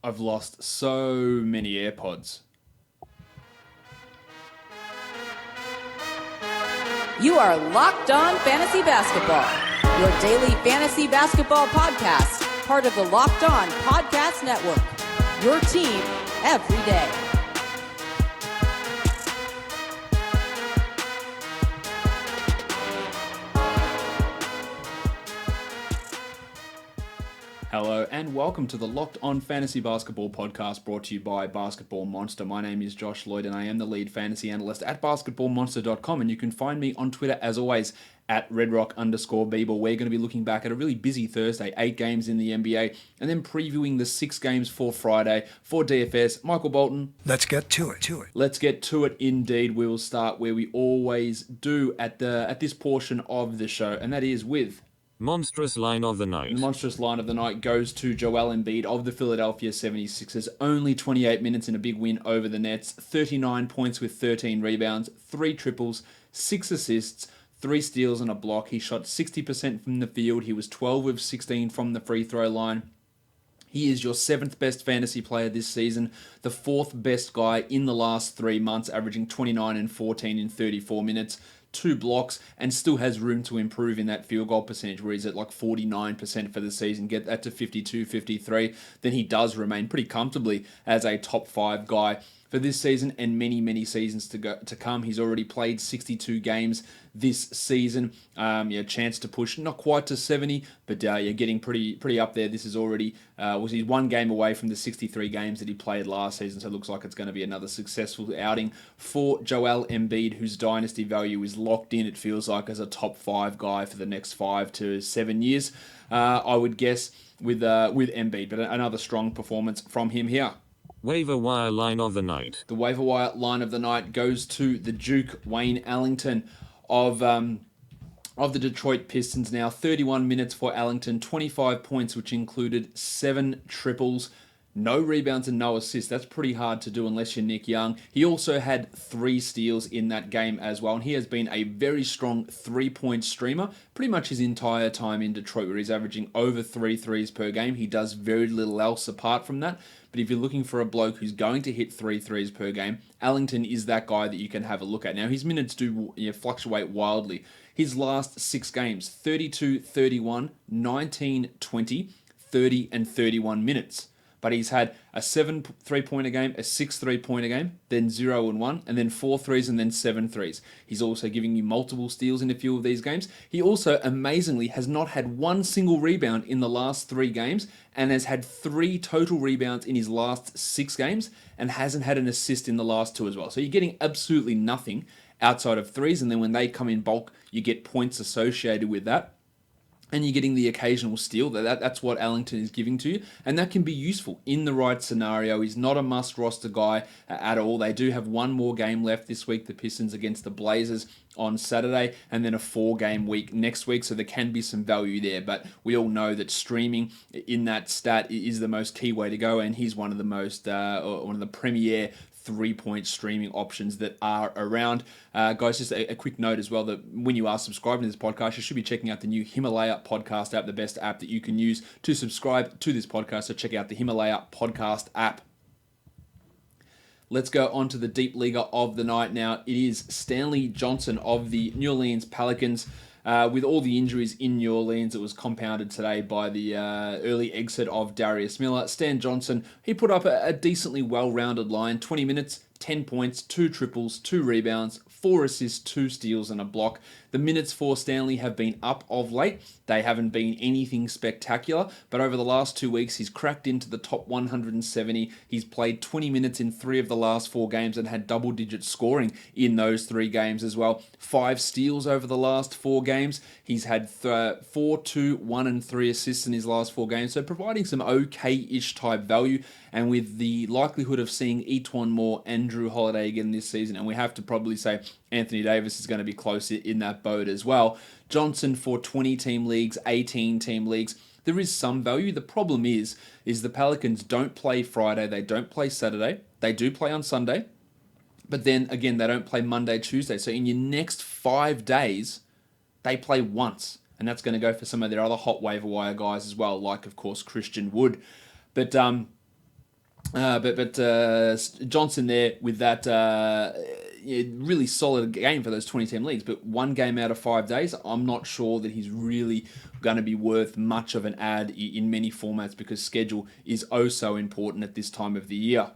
I've lost so many AirPods. You are Locked On Fantasy Basketball, your daily fantasy basketball podcast, part of the Locked On Podcast Network, your team every day. Hello and welcome to the Locked On Fantasy Basketball podcast brought to you by Basketball Monster. My name is Josh Lloyd and I am the lead fantasy analyst at basketballmonster.com, and you can find me on Twitter as always at redrock_Beeble. We're going to be looking back at a really busy Thursday, 8 games in the NBA, and then previewing the 6 games for Friday for DFS. Michael Bolton. Let's get to it. Let's get to it indeed. We will start where we always do at this portion of the show, and that is with Monstrous line of the night. The monstrous line of the night goes to Joel Embiid of the Philadelphia 76ers. Only 28 minutes in a big win over the Nets. 39 points with 13 rebounds, 3 triples, 6 assists, 3 steals and a block. He shot 60% from the field. He was 12 of 16 from the free throw line. He is your 7th best fantasy player this season, the 4th best guy in the last 3 months, averaging 29 and 14 in 34 minutes. 2 blocks, and still has room to improve in that field goal percentage where he's at like 49% for the season. Get that to 52, 53, then he does remain pretty comfortably as a top 5 guy for this season and many seasons to come. He's already played 62 games this season. Chance to push not quite to 70, but you're getting pretty up there. This is already he's 1 game away from the 63 games that he played last season, so it looks like it's going to be another successful outing for Joel Embiid, whose dynasty value is locked in, it feels like, as a top 5 guy for the next 5 to 7 years, I would guess, with Embiid. But another strong performance from him here. Waiver wire line of the night. The waiver wire line of the night goes to the Duke, Wayne Ellington of the Detroit Pistons. Now 31 minutes for Ellington, 25 points, which included 7 triples, no rebounds and no assists. That's pretty hard to do unless you're Nick Young. He also had 3 steals in that game as well, and he has been a very strong 3-point streamer pretty much his entire time in Detroit, where he's averaging over 3 threes per game. He does very little else apart from that. But if you're looking for a bloke who's going to hit 3 threes per game, Ellington is that guy that you can have a look at. Now, his minutes do fluctuate wildly. His last 6 games, 32, 31, 19, 20, 30, and 31 minutes. But he's had a 7 3-pointer game, a 6 3-pointer game, then 0 and 1, and then 4 threes, and then 7 threes. He's also giving you multiple steals in a few of these games. He also, amazingly, has not had 1 single rebound in the last 3 games, and has had 3 total rebounds in his last 6 games, and hasn't had an assist in the last 2 as well. So you're getting absolutely nothing outside of threes, and then when they come in bulk, you get points associated with that. And you're getting the occasional steal. That's what Ellington is giving to you. And that can be useful in the right scenario. He's not a must-roster guy at all. They do have 1 more game left this week, the Pistons against the Blazers on Saturday, and then a 4-game week next week. So there can be some value there. But we all know that streaming in that stat is the most key way to go. And he's one of the most, one of the premier 3-point streaming options that are around. Guys, just a quick note as well that when you are subscribing to this podcast, you should be checking out the new Himalaya podcast app, the best app that you can use to subscribe to this podcast. So check out the Himalaya podcast app. Let's go on to the deep leaguer of the night now. It is Stanley Johnson of the New Orleans Pelicans. With all the injuries in New Orleans, it was compounded today by the early exit of Darius Miller. Stan Johnson, he put up a decently well-rounded line, 20 minutes, 10 points, 2 triples, 2 rebounds, 4 assists, 2 steals and a block. The minutes for Stanley have been up of late. They haven't been anything spectacular, but over the last 2 weeks, he's cracked into the top 170. He's played 20 minutes in 3 of the last 4 games and had double-digit scoring in those 3 games as well. 5 steals over the last 4 games. He's had 4, 2, 1 and 3 assists in his last 4 games, so providing some okay-ish type value. And with the likelihood of seeing Etuan Moore and Drew Holiday again this season, and we have to probably say Anthony Davis is going to be close in that boat as well. Johnson for 20-team leagues, 18-team leagues. There is some value. The problem is the Pelicans don't play Friday. They don't play Saturday. They do play on Sunday. But then, again, they don't play Monday, Tuesday. So in your next 5 days, they play once. And that's going to go for some of their other hot waiver wire guys as well, like, of course, Christian Wood. But But Johnson there with that really solid game for those 20-team leagues. But one game out of 5 days, I'm not sure that he's really going to be worth much of an ad in many formats because schedule is oh so important at this time of the year.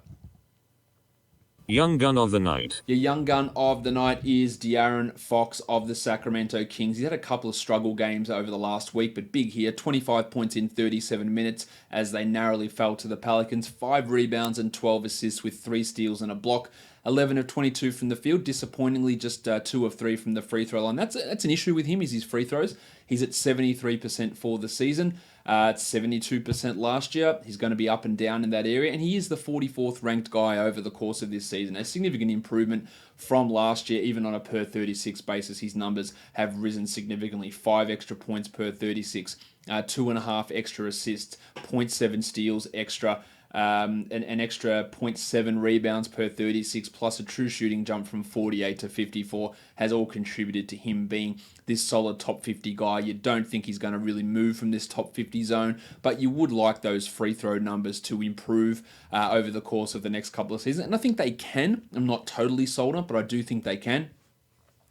Young gun of the night. Your young gun of the night is De'Aaron Fox of the Sacramento Kings. He's had a couple of struggle games over the last week, but big here. 25 points in 37 minutes as they narrowly fell to the Pelicans. 5 rebounds and 12 assists with 3 steals and a block. 11 of 22 from the field. Disappointingly, just 2 of 3 from the free throw line. That's an issue with him, is his free throws. He's at 73% for the season. It's 72% last year. He's going to be up and down in that area, and he is the 44th ranked guy over the course of this season. A significant improvement from last year, even on a per 36 basis. His numbers have risen significantly. 5 extra points per 36, 2.5 extra assists, 0.7 steals extra, an extra 0.7 rebounds per 36, plus a true shooting jump from 48 to 54 has all contributed to him being this solid top 50 guy. You don't think he's going to really move from this top 50 zone, but you would like those free throw numbers to improve over the course of the next couple of seasons. And I think they can. I'm not totally sold on it, but I do think they can.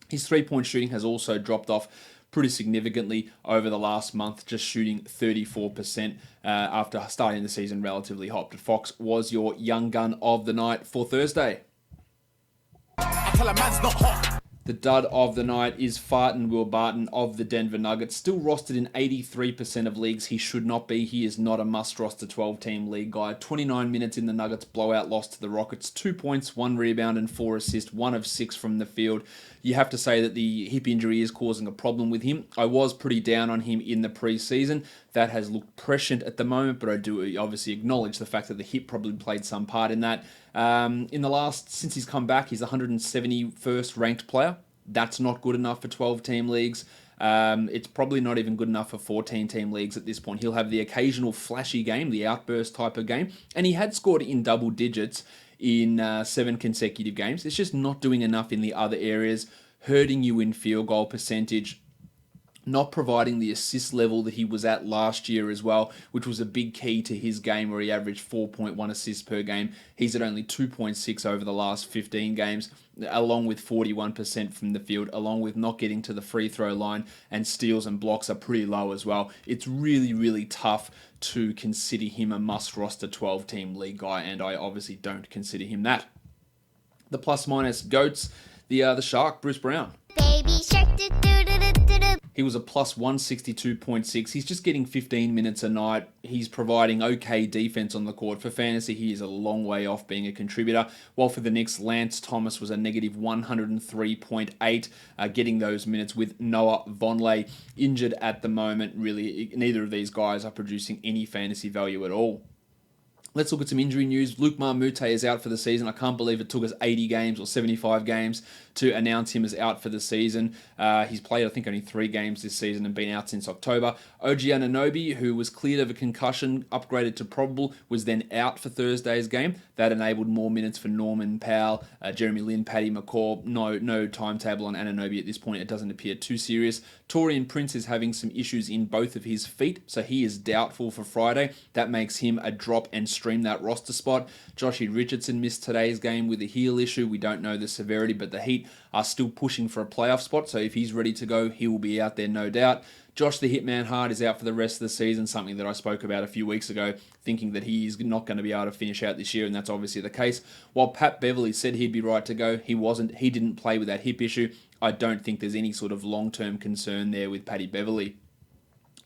His three-point shooting has also dropped off pretty significantly over the last month, just shooting 34% after starting the season relatively hot. But Fox was your young gun of the night for Thursday. I tell a man's not hot. The dud of the night is Farton Will Barton of the Denver Nuggets. Still rostered in 83% of leagues. He should not be. He is not a must-roster 12-team league guy. 29 minutes in the Nuggets blowout loss to the Rockets. 2 points, 1 rebound, and 4 assists. 1 of 6 from the field. You have to say that the hip injury is causing a problem with him. I was pretty down on him in the preseason. That has looked prescient at the moment, but I do obviously acknowledge the fact that the hip probably played some part in that. Since he's come back, he's the 171st ranked player. That's not good enough for 12-team leagues. It's probably not even good enough for 14-team leagues at this point. He'll have the occasional flashy game, the outburst type of game, and he had scored in double digits in 7 consecutive games. It's just not doing enough in the other areas, hurting you in field goal percentage, not providing the assist level that he was at last year as well, which was a big key to his game where he averaged 4.1 assists per game. He's at only 2.6 over the last 15 games, along with 41% from the field, along with not getting to the free throw line, and steals and blocks are pretty low as well. It's really, really tough to consider him a must-roster 12-team league guy, and I obviously don't consider him that. The plus-minus GOATs, the Shark, Bruce Brown. Baby Shark, he was a plus 162.6. He's just getting 15 minutes a night. He's providing okay defense on the court. For fantasy, he is a long way off being a contributor. While for the Knicks, Lance Thomas was a negative 103.8, getting those minutes with Noah Vonleh injured at the moment. Really, neither of these guys are producing any fantasy value at all. Let's look at some injury news. Luke Marmute is out for the season. I can't believe it took us 80 games or 75 games to announce him as out for the season. He's played, I think, only 3 games this season and been out since October. OG Anunoby, who was cleared of a concussion, upgraded to probable, was then out for Thursday's game. That enabled more minutes for Norman Powell, Jeremy Lin, Paddy McCaw. No timetable on Anunoby at this point. It doesn't appear too serious. Taurean Prince is having some issues in both of his feet, so he is doubtful for Friday. That makes him a drop and stream that roster spot. Joshy Richardson missed today's game with a heel issue. We don't know the severity, but the Heat are still pushing for a playoff spot, so if he's ready to go, he will be out there, no doubt. Josh the Hitman Hart is out for the rest of the season, something that I spoke about a few weeks ago, thinking that he is not going to be able to finish out this year, and that's obviously the case. While Pat Beverly said he'd be right to go, he wasn't. He didn't play with that hip issue. I don't think there's any sort of long-term concern there with Paddy Beverly.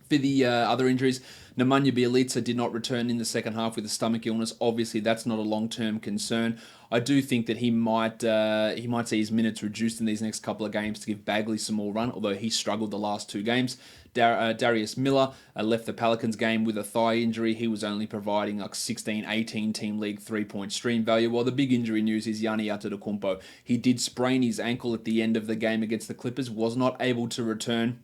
For the other injuries, Nemanja Bjelica did not return in the second half with a stomach illness. Obviously, that's not a long-term concern. I do think that he might see his minutes reduced in these next couple of games to give Bagley some more run, although he struggled the last 2 games. Darius Miller left the Pelicans game with a thigh injury. He was only providing like 16-18 team league 3-point stream value, while the big injury news is Gianni Antetokounmpo. He did sprain his ankle at the end of the game against the Clippers, was not able to return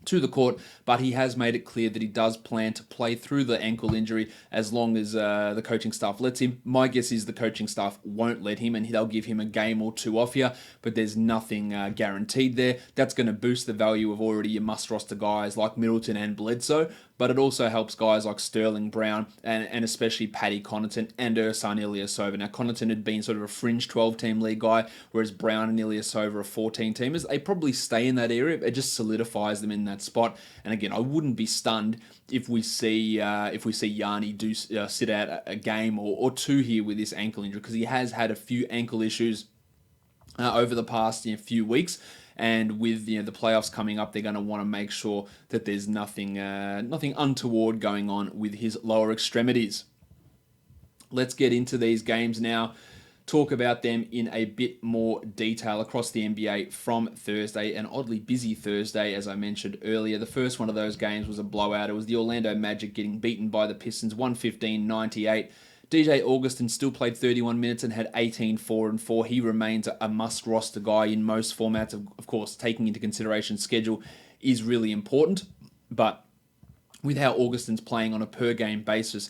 to the court, but he has made it clear that he does plan to play through the ankle injury as long as the coaching staff lets him. My guess is the coaching staff won't let him and they'll give him a game or 2 off here, but there's nothing guaranteed there. That's going to boost the value of already your must-roster guys like Middleton and Bledsoe, but it also helps guys like Sterling Brown and especially Paddy Connaughton and Ersan Ilyasova. Now, Connaughton had been sort of a fringe 12-team league guy, whereas Brown and Ilyasova are 14-teamers. They probably stay in that area. It just solidifies them in that spot. And again, I wouldn't be stunned if we see Yanni do sit out a game or two here with this ankle injury, because he has had a few ankle issues over the past few weeks. And with the playoffs coming up, they're going to want to make sure that there's nothing untoward going on with his lower extremities. Let's get into these games now. Talk about them in a bit more detail across the NBA from Thursday, an oddly busy Thursday, as I mentioned earlier. The first one of those games was a blowout. It was the Orlando Magic getting beaten by the Pistons 115-98. DJ Augustin still played 31 minutes and had 18, 4 and 4. He remains a must-roster guy in most formats. Of course, taking into consideration schedule is really important. But with how Augustin's playing on a per-game basis,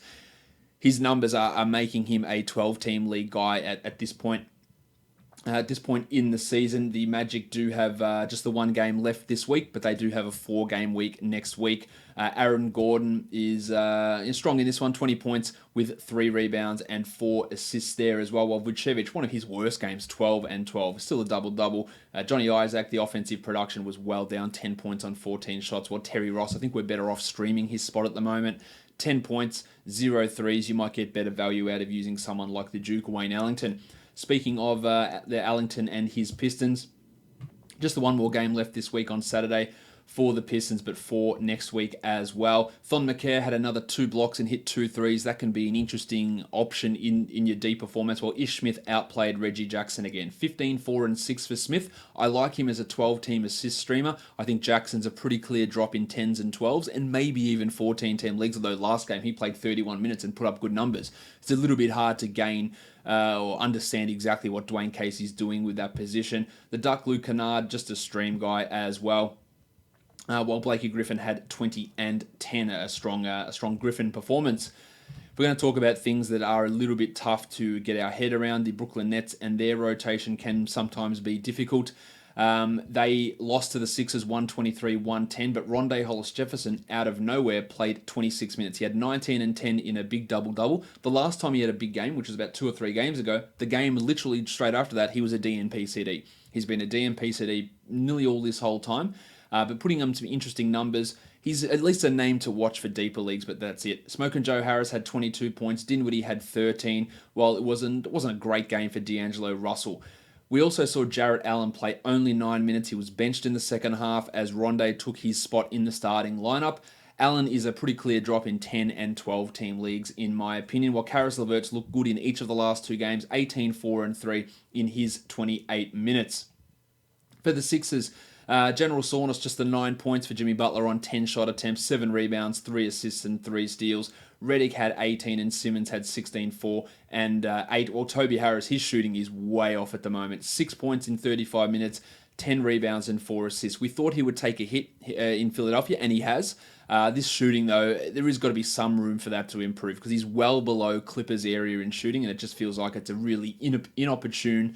his numbers are making him a 12-team league guy at this point. At this point in the season, the Magic do have just the one game left this week, but they do have a 4-game week next week. Aaron Gordon is strong in this one, 20 points with 3 rebounds and 4 assists there as well, while Vucevic, one of his worst games, 12 and 12, still a double-double. Johnny Isaac, the offensive production was well down, 10 points on 14 shots, while Terry Ross, I think we're better off streaming his spot at the moment. 10 points, 0 threes. You might get better value out of using someone like the Duke, Wayne Ellington. Speaking of the Ellington and his Pistons, just the one more game left this week on Saturday for the Pistons, but 4 next week as well. Thon Maker had another 2 blocks and hit 2 threes. That can be an interesting option in your deeper formats. While Ish Smith outplayed Reggie Jackson again. 15, 4 and 6 for Smith. I like him as a 12-team assist streamer. I think Jackson's a pretty clear drop in 10s and 12s and maybe even 14-team leagues, although last game he played 31 minutes and put up good numbers. It's a little bit hard to gain or understand exactly what Dwayne Casey's doing with that position. The Duck, Luke Kennard, just a stream guy as well. While Blakey Griffin had 20 and 10, a strong Griffin performance. We're going to talk about things that are a little bit tough to get our head around. The Brooklyn Nets and their rotation can sometimes be difficult. They lost to the Sixers 123-110, but Rondé Hollis-Jefferson out of nowhere played 26 minutes. He had 19 and 10 in a big double-double. The last time he had a big game, which was about 2 or 3 games ago, the game literally straight after that, he was a DNP CD. He's been a DNP CD nearly all this whole time. But putting him some interesting numbers. He's at least a name to watch for deeper leagues, but that's it. Smoke and Joe Harris had 22 points. Dinwiddie had 13, while it wasn't a great game for D'Angelo Russell. We also saw Jarrett Allen play only 9 minutes. He was benched in the second half as Rondé took his spot in the starting lineup. Allen is a pretty clear drop in 10 and 12 team leagues, in my opinion, while Karis LeVert's looked good in each of the last 2 games, 18, 4 and 3 in his 28 minutes. For the Sixers, General Soreness, just the 9 points for Jimmy Butler on 10 shot attempts, 7 rebounds, 3 assists and 3 steals. Redick had 18 and Simmons had 16, 4 and 8. Well, Toby Harris, his shooting is way off at the moment. 6 points in 35 minutes, 10 rebounds and 4 assists. We thought he would take a hit in Philadelphia, and he has. This shooting, though, there has got to be some room for that to improve because he's well below Clippers' area in shooting, and it just feels like it's a really inopportune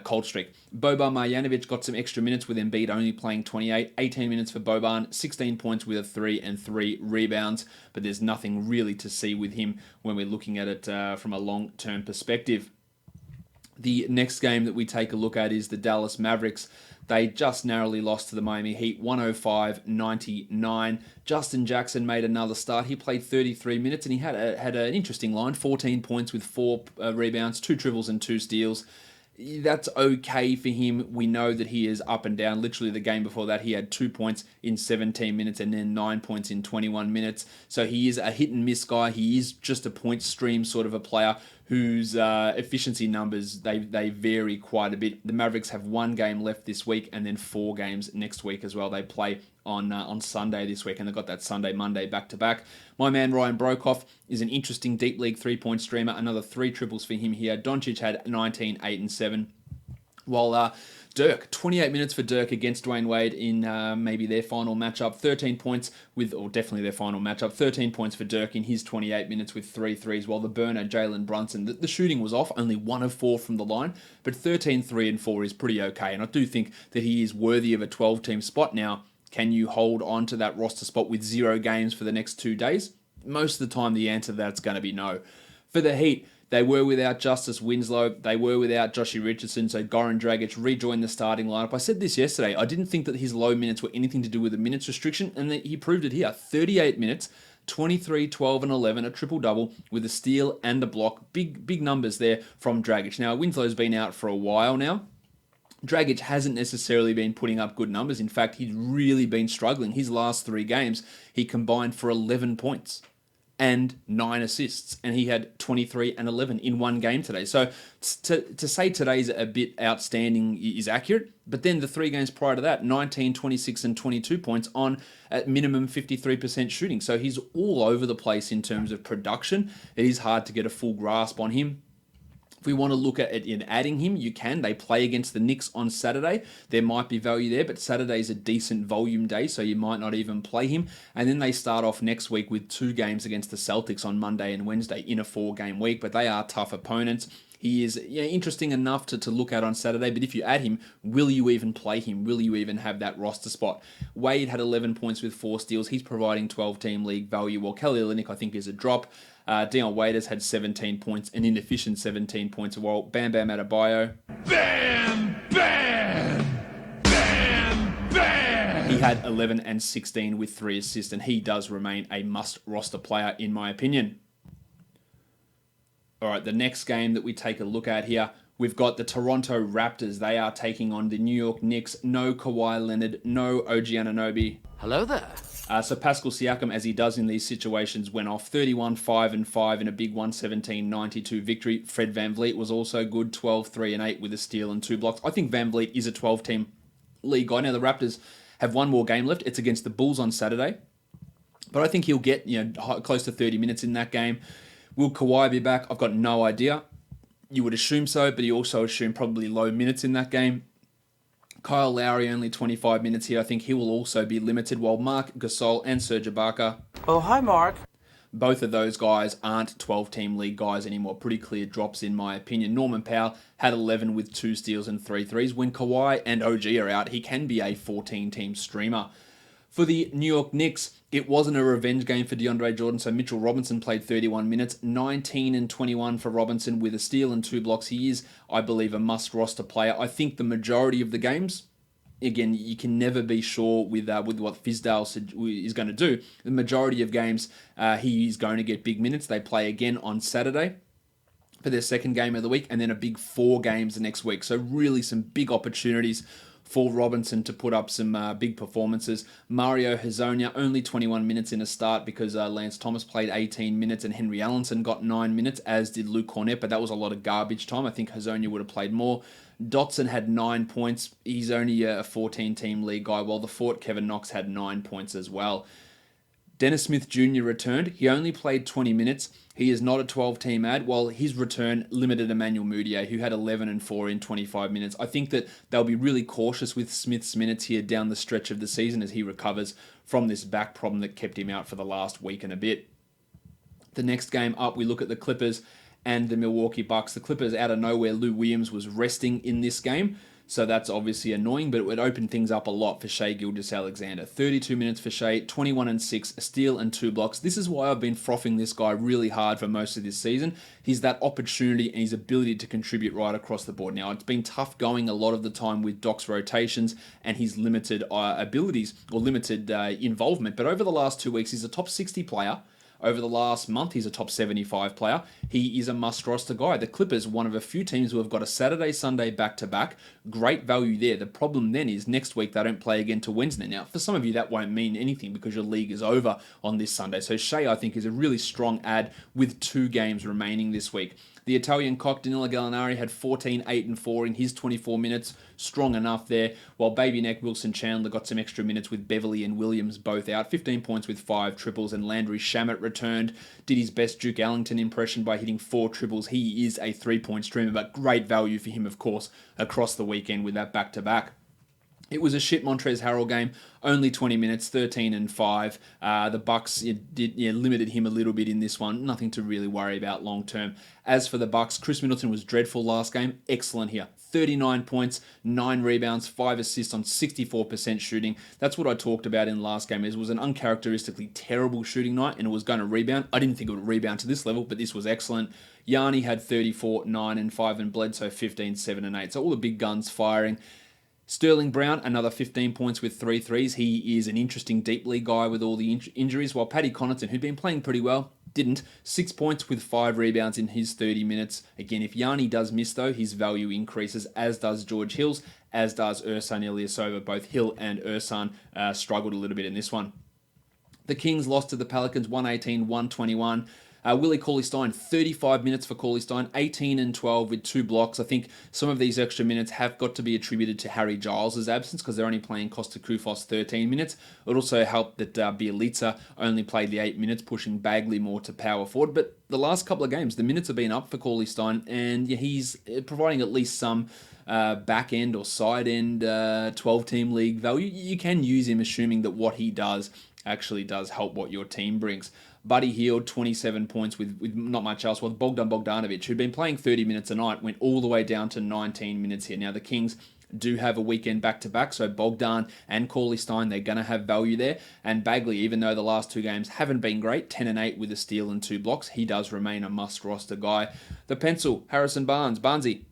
cold streak. Boban Marjanovic got some extra minutes with Embiid only playing 28, 18 minutes for Boban, 16 points with a 3 and 3 rebounds, but there's nothing really to see with him when we're looking at it from a long-term perspective. The next game that we take a look at is the Dallas Mavericks. They just narrowly lost to the Miami Heat, 105-99. Justin Jackson made another start. He played 33 minutes and he had an interesting line, 14 points with 4 rebounds, 2 triples and 2 steals. That's okay for him. We know that he is up and down. Literally the game before that, he had 2 points in 17 minutes and then 9 points in 21 minutes. So he is a hit and miss guy. He is just a point stream sort of a player whose efficiency numbers, they vary quite a bit. The Mavericks have 1 game left this week and then 4 games next week as well. They play on Sunday this week, and they've got that Sunday, Monday back-to-back. My man Ryan Brokoff is an interesting deep league 3-point streamer. Another 3 triples for him here. Doncic had 19, 8 and 7. While Dirk, 28 minutes for Dirk against Dwayne Wade in maybe their final matchup. 13 points or definitely their final matchup. 13 points for Dirk in his 28 minutes with 3 threes, while the burner, Jalen Brunson, the shooting was off, only 1 of 4 from the line, but 13, 3 and 4 is pretty okay, and I do think that he is worthy of a 12-team spot now. Can you hold on to that roster spot with 0 games for the next 2 days? Most of the time, the answer to that's going to be no. For the Heat, they were without Justice Winslow. They were without Joshi Richardson, so Goran Dragic rejoined the starting lineup. I said this yesterday. I didn't think that his low minutes were anything to do with the minutes restriction, and he proved it here. 38 minutes, 23, 12, and 11, a triple-double with a steal and a block. Big numbers there from Dragic. Now, Winslow's been out for a while now. Dragic hasn't necessarily been putting up good numbers. In fact, he's really been struggling. His last 3 games, he combined for 11 points and 9 assists, and he had 23 and 11 in one game today. So to say today's a bit outstanding is accurate, but then the 3 games prior to that, 19, 26, and 22 points on at minimum 53% shooting. So he's all over the place in terms of production. It is hard to get a full grasp on him. If we want to look at it in adding him, you can. They play against the Knicks on Saturday. There might be value there, but Saturday's a decent volume day, so you might not even play him. And then they start off next week with 2 games against the Celtics on Monday and Wednesday in a 4-game week, but they are tough opponents. He is interesting enough to look at on Saturday, but if you add him, will you even play him? Will you even have that roster spot? Wade had 11 points with 4 steals. He's providing 12-team league value, while Kelly Olynyk, I think, is a drop. Dion Waiters had 17 points, an inefficient 17 points, while Bam Bam Adebayo... Bam! Bam! Bam! Bam! He had 11 and 16 with 3 assists, and he does remain a must-roster player, in my opinion. All right, the next game that we take a look at here, we've got the Toronto Raptors. They are taking on the New York Knicks. No Kawhi Leonard, no OG Anunoby. Hello there. So Pascal Siakam, as he does in these situations, went off 31-5-5 in a big 117-92 victory. Fred VanVleet was also good, 12-3-8 with a steal and 2 blocks. I think VanVleet is a 12-team league guy. Now, the Raptors have one more game left. It's against the Bulls on Saturday. But I think he'll get close to 30 minutes in that game. Will Kawhi be back? I've got no idea. You would assume so, but you also assume probably low minutes in that game. Kyle Lowry, only 25 minutes here. I think he will also be limited, while Mark Gasol and Serge Ibaka... Oh, hi, Mark. Both of those guys aren't 12-team league guys anymore. Pretty clear drops, in my opinion. Norman Powell had 11 with 2 steals and 3 threes. When Kawhi and OG are out, he can be a 14-team streamer. For the New York Knicks, it wasn't a revenge game for DeAndre Jordan, so Mitchell Robinson played 31 minutes, 19 and 21 for Robinson with a steal and 2 blocks. He is, I believe, a must-roster player. I think the majority of the games, again, you can never be sure with what Fizdale is going to do. The majority of games, he is going to get big minutes. They play again on Saturday for their second game of the week, and then a big 4 games the next week. So really some big opportunities for Robinson to put up some big performances. Mario Hezonja, only 21 minutes in a start because Lance Thomas played 18 minutes and Henry Allenson got 9 minutes, as did Luke Cornett, but that was a lot of garbage time. I think Hezonja would have played more. Dotson had 9 points. He's only a 14-team league guy, while the Fort Kevin Knox had 9 points as well. Dennis Smith Jr. returned. He only played 20 minutes. He is not a 12-team ad, while his return limited Emmanuel Mudiay, who had 11 and 4 in 25 minutes. I think that they'll be really cautious with Smith's minutes here down the stretch of the season as he recovers from this back problem that kept him out for the last week and a bit. The next game up, we look at the Clippers and the Milwaukee Bucks. The Clippers, out of nowhere, Lou Williams was resting in this game, so that's obviously annoying, but it would open things up a lot for Shai Gilgeous-Alexander. 32 minutes for Shai, 21 and 6, a steal and 2 blocks. This is why I've been frothing this guy really hard for most of this season. He's that opportunity and his ability to contribute right across the board. Now, it's been tough going a lot of the time with Doc's rotations and his limited abilities or limited involvement, but over the last 2 weeks, he's a top 60 player. Over the last month, he's a top 75 player. He is a must-roster guy. The Clippers, one of a few teams who have got a Saturday-Sunday back-to-back. Great value there. The problem then is next week they don't play again till Wednesday. Now, for some of you, that won't mean anything because your league is over on this Sunday. So Shai, I think, is a really strong ad with 2 games remaining this week. The Italian cock, Danilo Gallinari, had 14, 8, and 4 in his 24 minutes. Strong enough there. While baby neck Wilson Chandler got some extra minutes with Beverly and Williams both out. 15 points with 5 triples, and Landry Shamet returned. Did his best Duke Ellington impression by hitting 4 triples. He is a 3-point streamer, but great value for him, of course, across the weekend with that back-to-back. It was a shit Montrezl Harrell game, only 20 minutes, 13 and 5. The Bucks limited him a little bit in this one. Nothing to really worry about long term. As for the Bucks, Chris Middleton was dreadful last game. Excellent here. 39 points, 9 rebounds, 5 assists on 64% shooting. That's what I talked about in the last game. It was an uncharacteristically terrible shooting night and it was going to rebound. I didn't think it would rebound to this level, but this was excellent. Yanni had 34, 9 and 5 and Bledsoe 15, 7 and 8. So all the big guns firing. Sterling Brown, another 15 points with 3 threes. He is an interesting deep league guy with all the injuries, while Paddy Connaughton, who'd been playing pretty well, didn't. 6 points with 5 rebounds in his 30 minutes. Again, if Yanni does miss, though, his value increases, as does George Hill's, as does Ersan Ilyasova. Both Hill and Ersan struggled a little bit in this one. The Kings lost to the Pelicans 118-121. Willie Cauley-Stein, 35 minutes for Cauley-Stein, 18 and 12 with 2 blocks. I think some of these extra minutes have got to be attributed to Harry Giles' absence because they're only playing Costa Koufos 13 minutes. It also helped that Bielitsa only played the 8 minutes, pushing Bagley more to power forward. But the last couple of games, the minutes have been up for Cauley-Stein, and he's providing at least some back end or side end 12-team league value. You can use him, assuming that what he does actually does help what your team brings. Buddy Hield, 27 points with not much else. Well, Bogdan Bogdanovic, who'd been playing 30 minutes a night, went all the way down to 19 minutes here. Now, the Kings do have a weekend back-to-back, so Bogdan and Cauley-Stein, they're going to have value there. And Bagley, even though the last 2 games haven't been great, 10 and 8 with a steal and 2 blocks, he does remain a must-roster guy. The pencil, Harrison Barnes. Barnesy.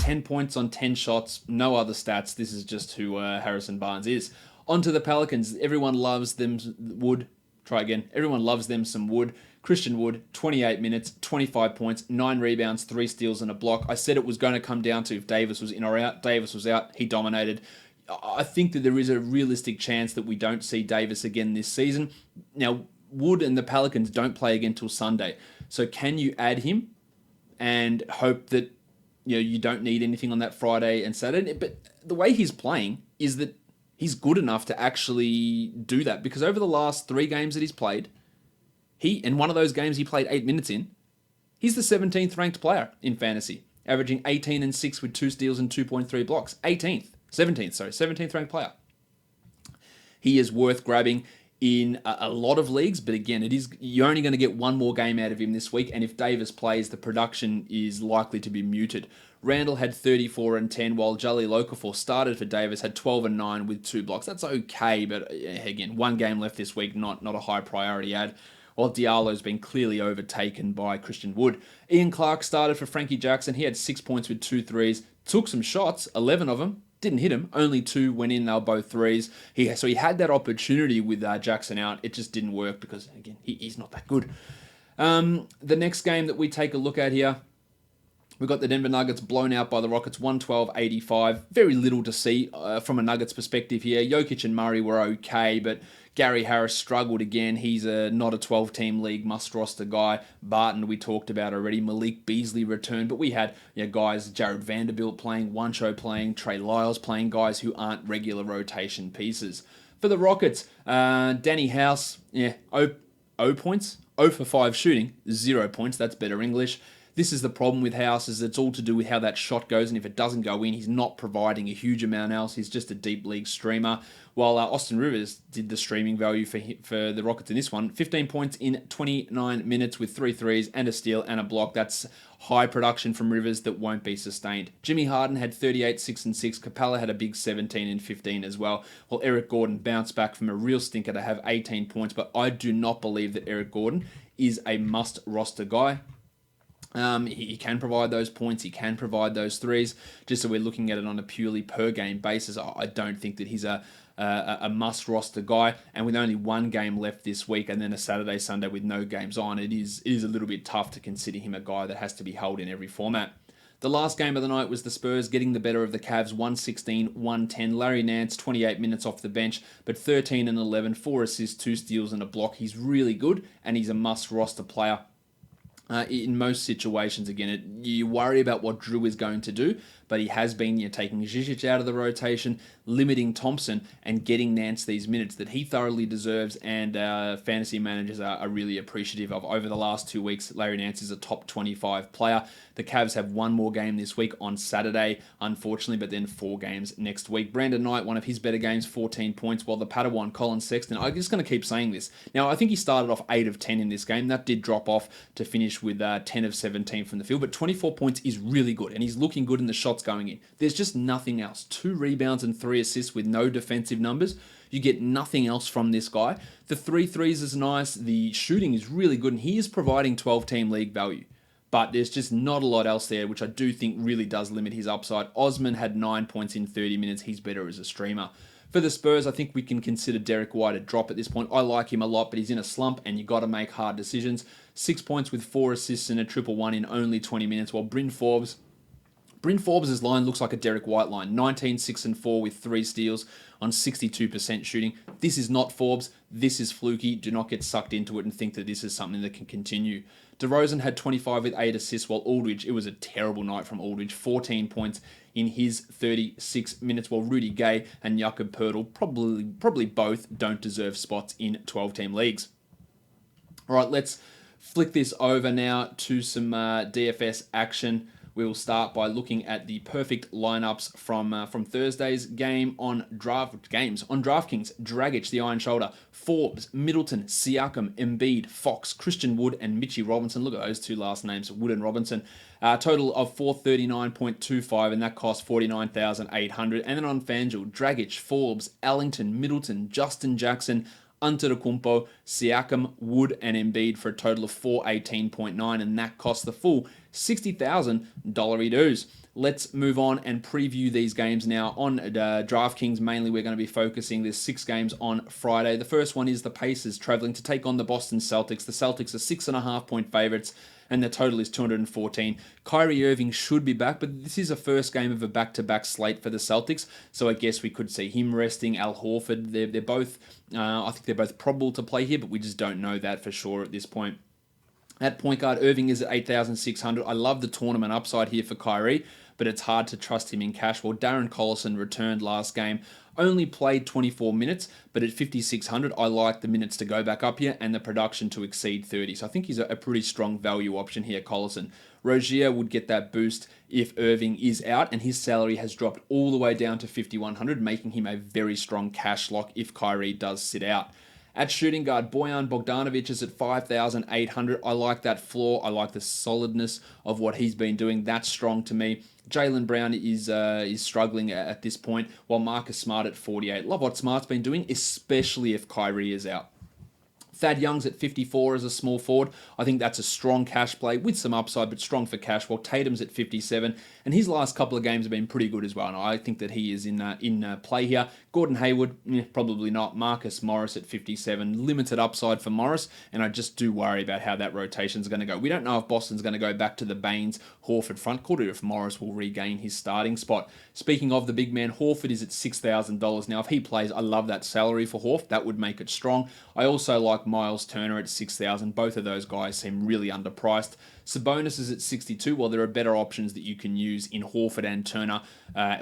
10 points on 10 shots, no other stats. This is just who Harrison Barnes is. On to the Pelicans. Everyone loves them Wood. Try again. Everyone loves them some Wood. Christian Wood, 28 minutes, 25 points, 9 rebounds, 3 steals and a block. I said it was going to come down to if Davis was in or out. Davis was out. He dominated. I think that there is a realistic chance that we don't see Davis again this season. Now, Wood and the Pelicans don't play again till Sunday. So can you add him and hope that you don't need anything on that Friday and Saturday? But the way he's playing is that he's good enough to actually do that, because over the last 3 games that he's played, in one of those games he played 8 minutes in, he's the 17th ranked player in fantasy, averaging 18 and 6 with 2 steals and 2.3 blocks. 17th ranked player. He is worth grabbing in a lot of leagues, but again, you're only going to get 1 more game out of him this week, and if Davis plays, the production is likely to be muted. Randall had 34 and 10, while Jahlil Okafor started for Davis, had 12 and 9 with 2 blocks. That's okay, but again, 1 game left this week, not a high priority ad. While Diallo's been clearly overtaken by Christian Wood. Ian Clark started for Frankie Jackson. He had 6 points with 2 threes, took some shots, 11 of them. Didn't hit him. Only 2 went in. They were both threes. So he had that opportunity with Jackson out. It just didn't work because, again, he's not that good. The next game that we take a look at here, we've got the Denver Nuggets blown out by the Rockets, 112-85. Very little to see from a Nuggets perspective here. Jokic and Murray were okay, but Gary Harris struggled again. He's not a 12-team league must-roster guy. Barton, we talked about already. Malik Beasley returned, but we had guys, Jared Vanderbilt playing, Juancho playing, Trey Lyles playing, guys who aren't regular rotation pieces. For the Rockets, Danny House, 0 points, 0 for 5 shooting, 0 points. That's better English. This is the problem with House, is it's all to do with how that shot goes, and if it doesn't go in, he's not providing a huge amount else. He's just a deep league streamer. While Austin Rivers did the streaming value for the Rockets in this one, 15 points in 29 minutes with 3 threes and a steal and a block. That's high production from Rivers that won't be sustained. Jimmy Harden had 38, 6 and 6. Capella had a big 17 and 15 as well. While Eric Gordon bounced back from a real stinker to have 18 points, but I do not believe that Eric Gordon is a must-roster guy. He can provide those points, he can provide those threes. Just so we're looking at it on a purely per game basis, I don't think that he's a must roster guy. And with only 1 game left this week, and then a Saturday, Sunday with no games on, it is a little bit tough to consider him a guy that has to be held in every format. The last game of the night was the Spurs getting the better of the Cavs, 116-110. Larry Nance, 28 minutes off the bench, but 13 and 11, 4 assists, 2 steals and a block. He's really good, and he's a must roster player. in most situations. Again, you worry about what Drew is going to do, but he has been taking Žižić out of the rotation, limiting Thompson, and getting Nance these minutes that he thoroughly deserves, and fantasy managers are really appreciative of. Over the last 2 weeks, Larry Nance is a top 25 player. The Cavs have one more game this week on Saturday, unfortunately, but then 4 games next week. Brandon Knight, one of his better games, 14 points, while the Padawan, Colin Sexton, I'm just going to keep saying this. Now, I think he started off 8 of 10 in this game. That did drop off to finish with 10 of 17 from the field, but 24 points is really good, and he's looking good in the shots going in. There's just nothing else. 2 rebounds and 3 assists with no defensive numbers. You get nothing else from this guy. The 3 threes is nice. The shooting is really good, and he is providing 12-team league value. But there's just not a lot else there, which I do think really does limit his upside. Osman had 9 points in 30 minutes. He's better as a streamer. For the Spurs, I think we can consider Derek White a drop at this point. I like him a lot, but he's in a slump, and you got to make hard decisions. 6 points with 4 assists and a 1-1 in only 20 minutes, while Bryn Forbes' line looks like a Derek White line. 19, 6 and 4 with 3 steals on 62% shooting. This is not Forbes. This is fluky. Do not get sucked into it and think that this is something that can continue. DeRozan had 25 with 8 assists, while Aldridge, it was a terrible night from Aldridge. 14 points in his 36 minutes, while Rudy Gay and Jakob Poeltl, probably both, don't deserve spots in 12-team leagues. All right, let's flick this over now to some DFS action. We will start by looking at the perfect lineups from Thursday's game on DraftKings. Dragic, the Iron Shoulder, Forbes, Middleton, Siakam, Embiid, Fox, Christian Wood, and Mitchie Robinson. Look at those 2 last names, Wood and Robinson. Total of 439.25, and that cost 49,800. And then on FanDuel, Dragic, Forbes, Ellington, Middleton, Justin Jackson, Antetokounmpo, Siakam, Wood, and Embiid for a total of 418.9, and that cost the full $60,000 dues. Let's move on and preview these games now. On DraftKings, mainly we're going to be focusing. There's 6 games on Friday. The first one is the Pacers traveling to take on the Boston Celtics. The Celtics are 6.5-point favorites, and the total is 214. Kyrie Irving should be back, but this is a first game of a back-to-back slate for the Celtics, so I guess we could see him resting. Al Horford, they're both, I think they're both probable to play here, but we just don't know that for sure at this point. At point guard, Irving is at 8,600. I love the tournament upside here for Kyrie, but it's hard to trust him in cash. Well, Darren Collison returned last game, only played 24 minutes, but at 5,600, I like the minutes to go back up here and the production to exceed 30. So I think he's a pretty strong value option here, Collison. Rozier would get that boost if Irving is out, and his salary has dropped all the way down to 5,100, making him a very strong cash lock if Kyrie does sit out. At shooting guard, Bojan Bogdanovic is at 5,800. I like that floor. I like the solidness of what he's been doing. That's strong to me. Jaylen Brown is struggling at this point, while Marcus Smart at 48. Love what Smart's been doing, especially if Kyrie is out. Thad Young's at 54 as a small forward. I think that's a strong cash play with some upside, but strong for cash. While Tatum's at 57, and his last couple of games have been pretty good as well. And I think that he is in play here. Gordon Hayward, probably not. Marcus Morris at 57, limited upside for Morris, and I just do worry about how that rotation is going to go. We don't know if Boston's going to go back to the Baines Horford front court, or if Morris will regain his starting spot. Speaking of the big man, Horford is at $6,000 now. If he plays, I love that salary for Horford. That would make it strong. I also like Miles Turner at 6,000. Both of those guys seem really underpriced. Sabonis is at 62, while there are better options that you can use in Horford and Turner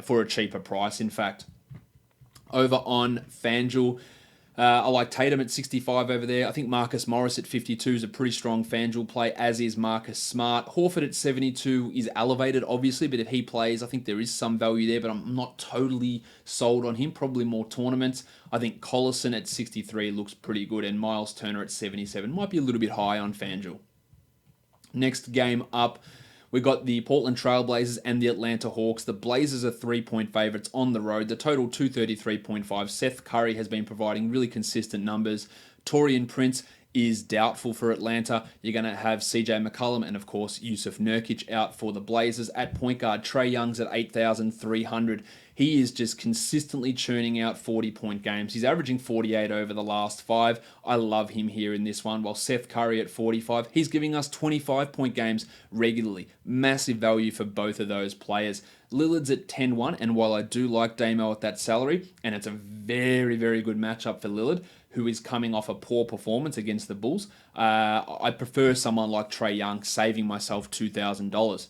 for a cheaper price, in fact. Over on FanDuel, I like Tatum at 65 over there. I think Marcus Morris at 52 is a pretty strong FanDuel play, as is Marcus Smart. Horford at 72 is elevated, obviously, but if he plays, I think there is some value there, but I'm not totally sold on him. Probably more tournaments. I think Collison at 63 looks pretty good, and Miles Turner at 77 might be a little bit high on FanDuel. Next game up, we got the Portland Trailblazers and the Atlanta Hawks. The Blazers are 3-point favorites on the road. The total 233.5. Seth Curry has been providing really consistent numbers. Taurean Prince is doubtful for Atlanta. You're going to have CJ McCollum and, of course, Yusuf Nurkic out for the Blazers. At point guard, Trae Young's at 8,300. He is just consistently churning out 40-point games. He's averaging 48 over the last 5. I love him here in this one. While Seth Curry at 45, he's giving us 25-point games regularly. Massive value for both of those players. Lillard's at 10-1, and while I do like Damo at that salary, and it's a very, very good matchup for Lillard, who is coming off a poor performance against the Bulls, I prefer someone like Trae Young, saving myself $2,000.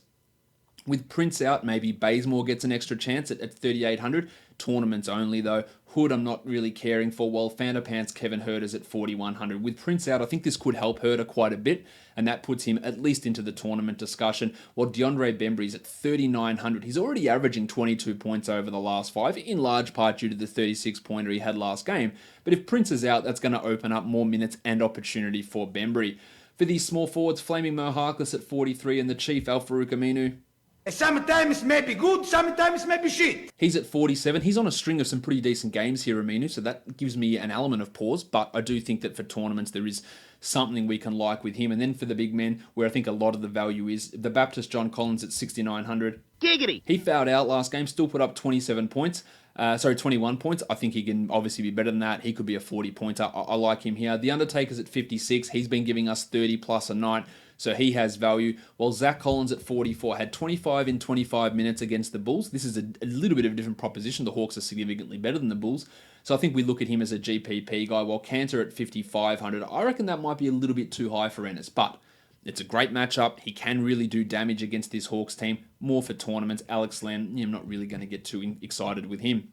With Prince out, maybe Bazemore gets an extra chance at 3,800. Tournaments only, though. Hood, I'm not really caring for, while Pants Kevin Huerter's at 4,100. With Prince out, I think this could help Huerter quite a bit, and that puts him at least into the tournament discussion, while DeAndre Bembry's at 3,900. He's already averaging 22 points over the last 5, in large part due to the 36-pointer he had last game. But if Prince is out, that's going to open up more minutes and opportunity for Bembry. For these small forwards, Flaming Mo Harkless at 43, and the Chief, Al-Farouq Aminu, sometimes may be good, sometimes may be shit. He's at 47. He's on a string of some pretty decent games here, Aminu, so that gives me an element of pause, but I do think that for tournaments there is something we can like with him. And then for the big men, where I think a lot of the value is, the Baptist John Collins at 6,900. Giggity! He fouled out last game, still put up 21 points. I think he can obviously be better than that. He could be a 40-pointer. I like him here. The Undertaker's at 56. He's been giving us 30 plus a night, so he has value. While Zach Collins at 44 had 25 in 25 minutes against the Bulls. This is a little bit of a different proposition. The Hawks are significantly better than the Bulls, so I think we look at him as a GPP guy. While Cantor at 5,500, I reckon that might be a little bit too high for Ennis, but it's a great matchup. He can really do damage against this Hawks team. More for tournaments. Alex Len, I'm not really going to get too excited with him.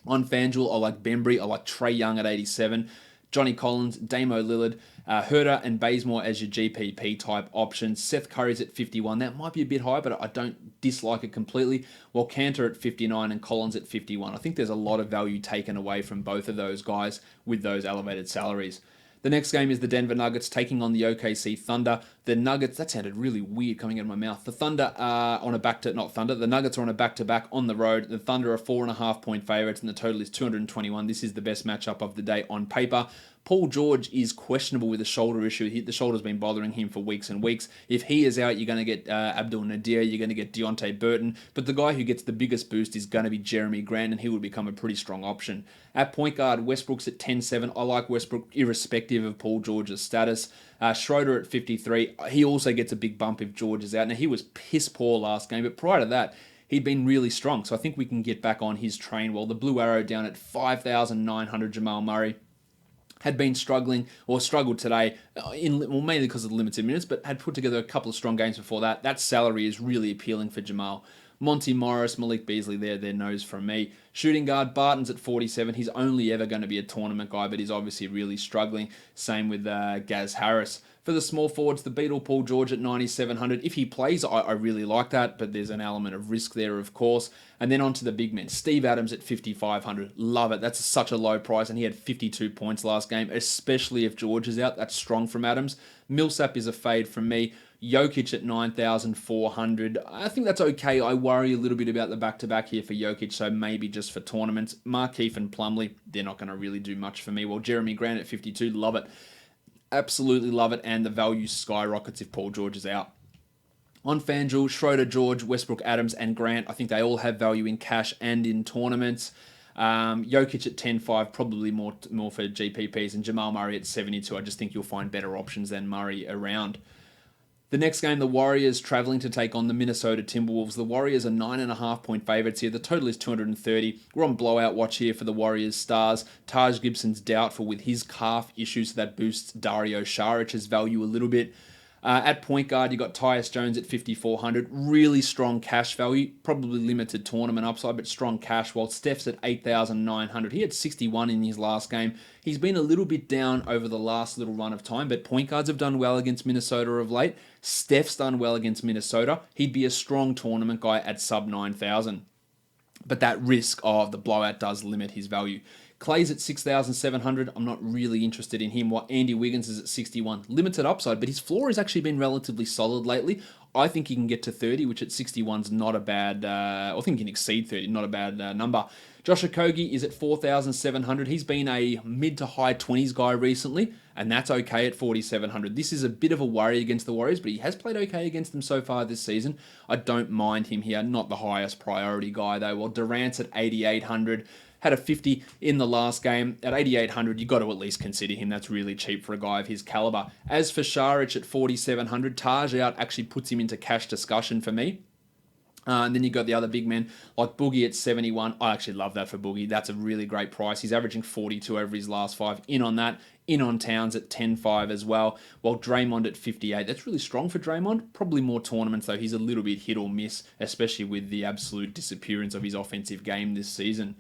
On FanDuel, I like Bembry. I like Trae Young at 87. Johnny Collins, Damo Lillard, Huerter and Bazemore as your GPP type options. Seth Curry's at 51. That might be a bit high, but I don't dislike it completely. While Cantor at 59 and Collins at 51. I think there's a lot of value taken away from both of those guys with those elevated salaries. The next game is the Denver Nuggets taking on the OKC Thunder. The Nuggets, that sounded really weird coming out of my mouth. The Thunder are on a the Nuggets are on a back-to-back on the road. The Thunder are 4.5-point favorites, and the total is 221. This is the best matchup of the day on paper. Paul George is questionable with a shoulder issue. The shoulder's been bothering him for weeks and weeks. If he is out, you're going to get Abdul Nadir, you're going to get Deontay Burton, but the guy who gets the biggest boost is going to be Jeremy Grant, and he would become a pretty strong option. At point guard, Westbrook's at 10-7. I like Westbrook irrespective of Paul George's status. Schroeder at 53. He also gets a big bump if George is out. Now, he was piss poor last game, but prior to that, he'd been really strong, so I think we can get back on his train. While the Blue Arrow down at 5,900, Jamal Murray had been struggled today, mainly because of the limited minutes, but had put together a couple of strong games before that. That salary is really appealing for Jamal. Monty Morris, Malik Beasley, their nose from me. Shooting guard, Barton's at 47. He's only ever going to be a tournament guy, but he's obviously really struggling. Same with Gaz Harris. For the small forwards, the Beatle Paul George at 9,700. If he plays, I really like that, but there's an element of risk there, of course. And then on to the big men. Steve Adams at 5,500. Love it. That's such a low price, and he had 52 points last game, especially if George is out. That's strong from Adams. Millsap is a fade from me. Jokic at 9,400. I think that's okay. I worry a little bit about the back-to-back here for Jokic, so maybe just for tournaments. Markeith and Plumlee, they're not going to really do much for me. While Jeremy Grant at 52, love it. Absolutely love it, and the value skyrockets if Paul George is out. On FanDuel, Schroeder, George, Westbrook, Adams, and Grant, I think they all have value in cash and in tournaments. Jokic at 10.5, probably more for GPPs, and Jamal Murray at 72. I just think you'll find better options than Murray around. The next game, the Warriors traveling to take on the Minnesota Timberwolves. The Warriors are 9.5-point favorites here. The total is 230. We're on blowout watch here for the Warriors stars. Taj Gibson's doubtful with his calf issues, so that boosts Dario Saric's value a little bit. At point guard, you got Tyus Jones at 5,400. Really strong cash value. Probably limited tournament upside, but strong cash. While Steph's at 8,900. He had 61 in his last game. He's been a little bit down over the last little run of time, but point guards have done well against Minnesota of late. Steph's done well against Minnesota. He'd be a strong tournament guy at sub 9,000. But that risk of the blowout does limit his value. Clay's at 6,700. I'm not really interested in him. While Andy Wiggins is at 61. Limited upside, but his floor has actually been relatively solid lately. I think he can get to 30, which at 61 is not a bad, I think he can exceed 30, not a bad number. Josh Okogie is at 4,700. He's been a mid to high 20s guy recently, and that's okay at 4,700. This is a bit of a worry against the Warriors, but he has played okay against them so far this season. I don't mind him here. Not the highest priority guy, though. Well, Durant's at 8,800. Had a 50 in the last game. At 8,800, you've got to at least consider him. That's really cheap for a guy of his caliber. As for Šarić at 4,700, Taj out actually puts him into cash discussion for me. And then you've got the other big men like Boogie at 71. I actually love that for Boogie. That's a really great price. He's averaging 42 over his last 5. In on that. In on Towns at 10.5 as well. While Draymond at 58. That's really strong for Draymond. Probably more tournaments though. He's a little bit hit or miss, especially with the absolute disappearance of his offensive game this season.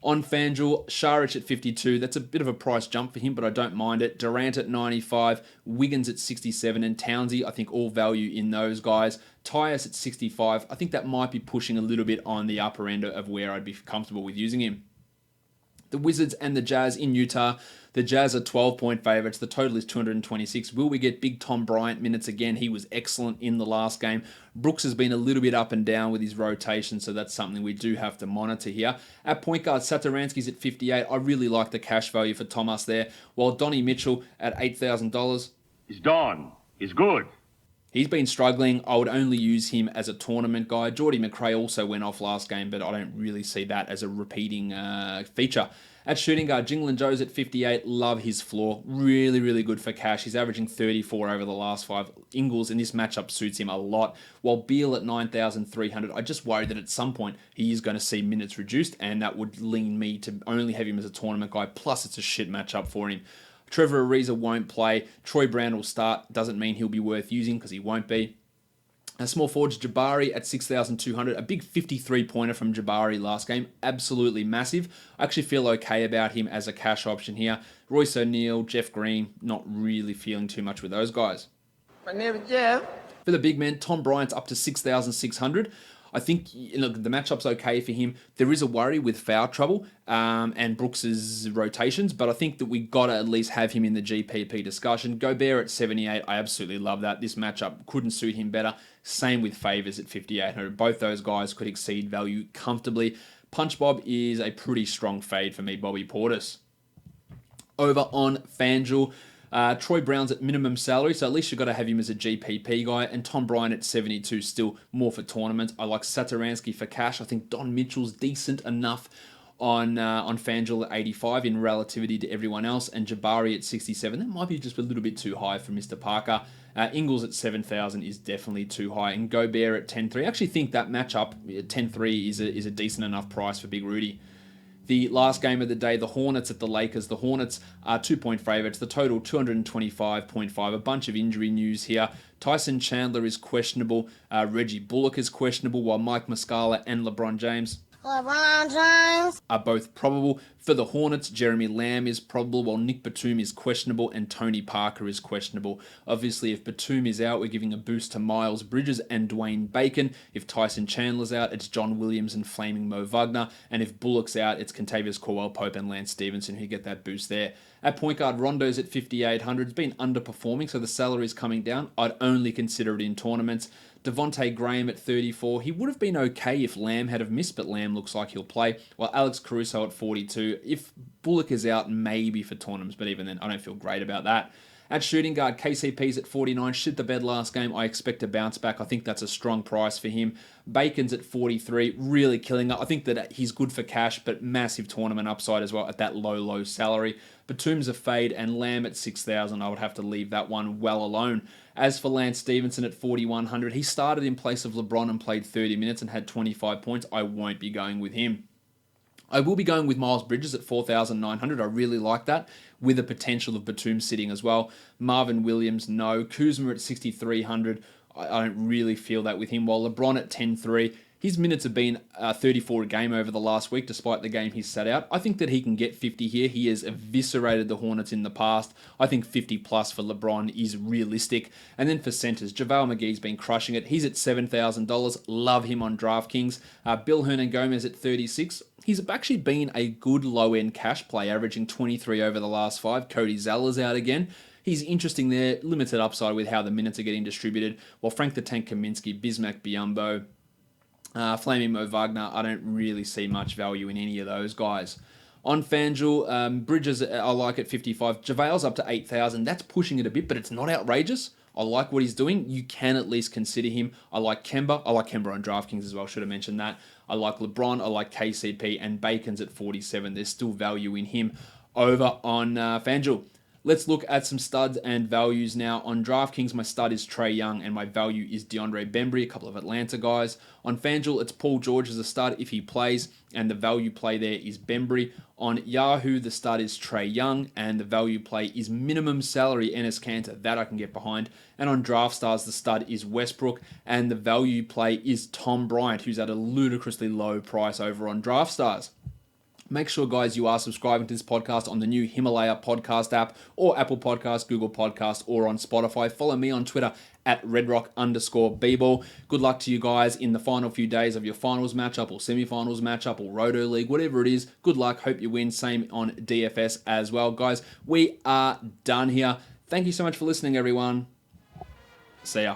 On FanDuel, Šarić at 52. That's a bit of a price jump for him, but I don't mind it. Durant at 95, Wiggins at 67, and Townsy, I think all value in those guys. Tyus at 65. I think that might be pushing a little bit on the upper end of where I'd be comfortable with using him. The Wizards and the Jazz in Utah. The Jazz are 12-point favorites. The total is 226. Will we get big Tom Bryant minutes again? He was excellent in the last game. Brooks has been a little bit up and down with his rotation, so that's something we do have to monitor here. At point guard, Satoransky's at 58. I really like the cash value for Thomas there, while Donnie Mitchell at $8,000. He's done. He's good. He's been struggling. I would only use him as a tournament guy. Geordie McRae also went off last game, but I don't really see that as a repeating feature. At shooting guard, Jinglen Joe's at 58. Love his floor. Really, really good for cash. He's averaging 34 over the last 5. Ingles in this matchup suits him a lot. While Beal at 9,300, I just worry that at some point he is going to see minutes reduced, and that would lean me to only have him as a tournament guy. Plus, it's a shit matchup for him. Trevor Ariza won't play. Troy Brown will start. Doesn't mean he'll be worth using because he won't be. A small forward, Jabari at 6,200. A big 53-pointer from Jabari last game. Absolutely massive. I actually feel okay about him as a cash option here. Royce O'Neal, Jeff Green, not really feeling too much with those guys. My name is Jeff. For the big men, Tom Bryant's up to 6,600. I think look, the matchup's okay for him. There is a worry with foul trouble and Brooks's rotations, but I think that we got to at least have him in the GPP discussion. Gobert at 78, I absolutely love that. This matchup couldn't suit him better. Same with Favors at 5,800. Both those guys could exceed value comfortably. Punch Bob is a pretty strong fade for me, Bobby Portis. Over on FanDuel, Troy Brown's at minimum salary, so at least you've got to have him as a GPP guy, and Tom Bryant at 72, still more for tournament. I like Satoransky for cash. I think Don Mitchell's decent enough on FanDuel at 85 in relativity to everyone else, and Jabari at 67. That might be just a little bit too high for Mr. Parker. Ingles at 7,000 is definitely too high, and Gobert at 10.3. I actually think that matchup at 10.3 is a decent enough price for Big Rudy. The last game of the day, the Hornets at the Lakers. The Hornets are 2-point favorites. The total 225.5. A bunch of injury news here. Tyson Chandler is questionable. Reggie Bullock is questionable, while Mike Muscala and LeBron James are both probable. For the Hornets, Jeremy Lamb is probable, while Nick Batum is questionable and Tony Parker is questionable. Obviously, if Batum is out, we're giving a boost to Miles Bridges and Dwayne Bacon. If Tyson Chandler's out, it's John Williams and Flaming Mo Wagner. And if Bullock's out, it's Kentavious Caldwell-Pope and Lance Stevenson who get that boost there. At point guard, Rondo's at 5,800. It's been underperforming, so the salary is coming down. I'd only consider it in tournaments. Devontae Graham at 34. He would have been okay if Lamb had have missed, but Lamb looks like he'll play. While Alex Caruso at 42. If Bullock is out, maybe for tournaments, but even then, I don't feel great about that. At shooting guard, KCP's at 49. Shit the bed last game. I expect a bounce back. I think that's a strong price for him. Bacon's at 43. Really killing it. I think that he's good for cash, but massive tournament upside as well at that low salary. Batum's a fade, and Lamb at 6,000. I would have to leave that one well alone. As for Lance Stevenson at 4,100, he started in place of LeBron and played 30 minutes and had 25 points. I won't be going with him. I will be going with Miles Bridges at 4,900. I really like that, with the potential of Batum sitting as well. Marvin Williams, no. Kuzma at 6,300. I don't really feel that with him. While LeBron at 10.3. His minutes have been 34 a game over the last week, despite the game he's sat out. I think that he can get 50 here. He has eviscerated the Hornets in the past. I think 50 plus for LeBron is realistic. And then for centers, JaVale McGee's been crushing it. He's at $7,000. Love him on DraftKings. Bill Hernangomez at 36. He's actually been a good low-end cash play, averaging 23 over the last 5. Cody Zeller's out again. He's interesting there. Limited upside with how the minutes are getting distributed. While Frank the Tank Kaminsky, Bismack Biyombo, Flaming Mo Wagner, I don't really see much value in any of those guys. On FanDuel, Bridges, I like at 55. JaVale's up to 8,000. That's pushing it a bit, but it's not outrageous. I like what he's doing. You can at least consider him. I like Kemba. I like Kemba on DraftKings as well. Should have mentioned that. I like LeBron. I like KCP. And Bacon's at 47. There's still value in him over on FanDuel. Let's look at some studs and values now. On DraftKings, my stud is Trae Young and my value is DeAndre Bembry, a couple of Atlanta guys. On FanDuel, it's Paul George as a stud if he plays, and the value play there is Bembry. On Yahoo, the stud is Trae Young, and the value play is minimum salary Enes Kanter. That I can get behind. And on DraftStars, the stud is Westbrook, and the value play is Tom Bryant, who's at a ludicrously low price over on DraftStars. Make sure, guys, you are subscribing to this podcast on the new Himalaya podcast app or Apple Podcast, Google Podcast, or on Spotify. Follow me on Twitter at redrock_bball. Good luck to you guys in the final few days of your finals matchup or semi-finals matchup or Roto League, whatever it is. Good luck. Hope you win. Same on DFS as well. Guys, we are done here. Thank you so much for listening, everyone. See ya.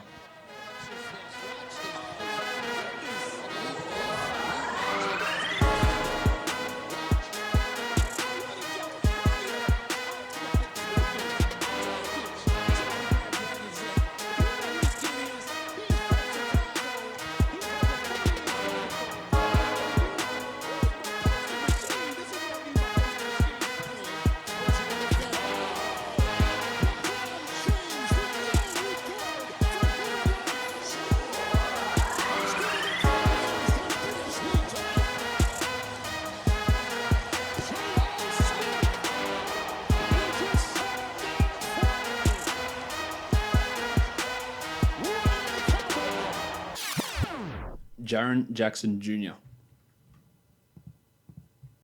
Jaren Jackson Jr.